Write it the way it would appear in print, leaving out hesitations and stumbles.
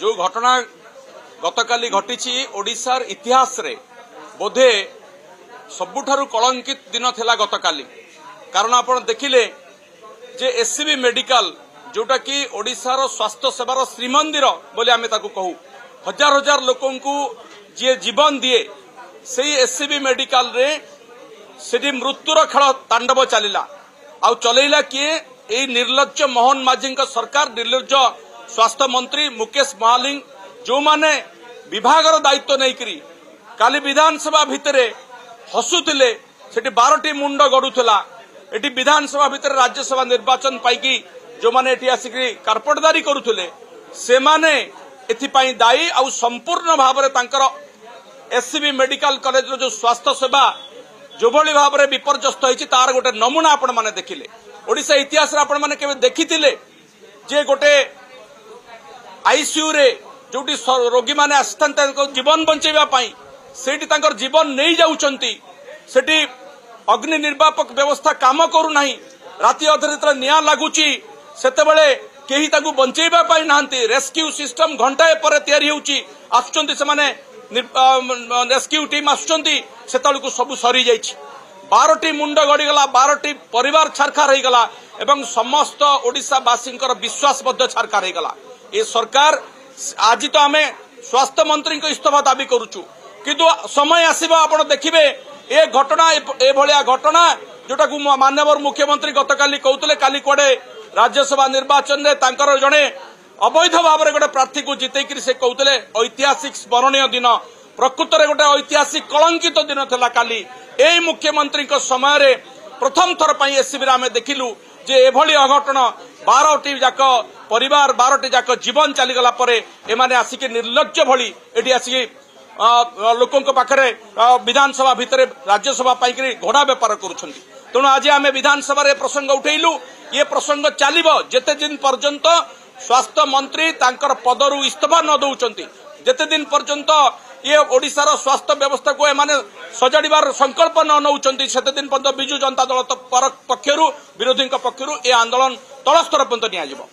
जो घटना गतकाली घटी ओडिशार इतिहास रे बोधे सबुठारु कलंकित दिन थिला गतकाली। कारण आपण देखिले जे एससीबी मेडिकल जोटा कि ओडिशार स्वास्थ्य सेवार श्रीमंदिर बोली आमे ताकू कहू, हजार हजार लोकों को जे जीवन दिए से एससीबी मेडिकल रे सेठी मृत्युर खेल तांडव चलिला। आउ चलैला किए ए निर्लज्ज मोहन माझी सरकार, निर्लज्ज स्वास्थ्य मंत्री मुकेश महालिंग जो माने विभागर दायित्व नहीं करी काली विधानसभा भितरे हसुतिले, सेठी 12टी मुंड गड़ुला। एटी विधानसभा भितर राज्यसभा निर्वाचन पाइकी जो माने एटी आसिकी कार्पेटदारी करुले से माने एथिपाई दायी। आउ संपूर्ण भाव में तांकर एससीबी मेडिकल कॉलेज जो स्वास्थ्य सेवा जो भली भाव में विपर्यस्त होइछि तार गोटे नमूना आपण माने देखिले। ओडिशा इतिहास रे आपण माने केबे देखिथिले जे गोटे आईसीयू रे जोटी रोगी माने आस्थांत जीवन बंचेबा पाई सेठी तांकर जीवन नहीं जाउचंती, सेठी अग्नि निर्वापक व्यवस्था काम करू नाही। राति अधरे जेतले निया लागुची सेतेबेले केही ताकू बंचेबा पाई नाहंती। रेस्क्यू सिस्टम घंटाए पर तयारी होउची, आसुचंती से माने रेस्क्यू टीम आसुचंती, सेतळकू सब सरी जाइछि। 12टी मुंड गड़ीगला, 12टी परिवार छारखार हो गला एवं समस्त ओडिशावासी विश्वास छारखार हो गला। ये सरकार आज तो आमे स्वास्थ्य मंत्री को इस्तीफा दाबी करुचु, किंतु समय आसीबा आपण देखिबे ए घटना ए भलिया घटना जोटा को माननीय मुख्यमंत्री गतकाली कहउतले काली कोडे राज्यसभा निर्वाचन रे तांकर जणे अवैध भाव में गोटे प्रार्थी को जितेकरी से कहउतले ऐतिहासिक स्मरणीय दिन, प्रकृत रे गोटे ऐतिहासिक कलंकित दिन थिला काली। ए मुख्यमंत्री को समय रे प्रथम थर पई एससीबी रे आमे देखिलु जे एभली अघटन 12टी जाक परिवार 12टी जाक जीवन चलीगला परे एमाने आसिके निर्लज्ज भली एटी आसिके लोकों पाखरे विधानसभा भितर राज्यसभा पाइकरी घोड़ा बेपार करुछंती। तेणु आज आमे विधानसभा रे प्रसंग उठेइलु। ये प्रसंग चलिबो जेते दिन पर्यंत स्वास्थ्य मंत्री तांकर पदरु इस्तीफा न दउचंती, जेते दिन पर्यंत ये ओडिशार स्वास्थ्य व्यवस्था को एमाने सजाड़िबार संकल्प न नउचंती सेते दिन पर्यंत बिजु जनता दल पक्षरु विरोधी पक्षरु ए आंदोलन तल स्तर पर्यंत निया जिवो।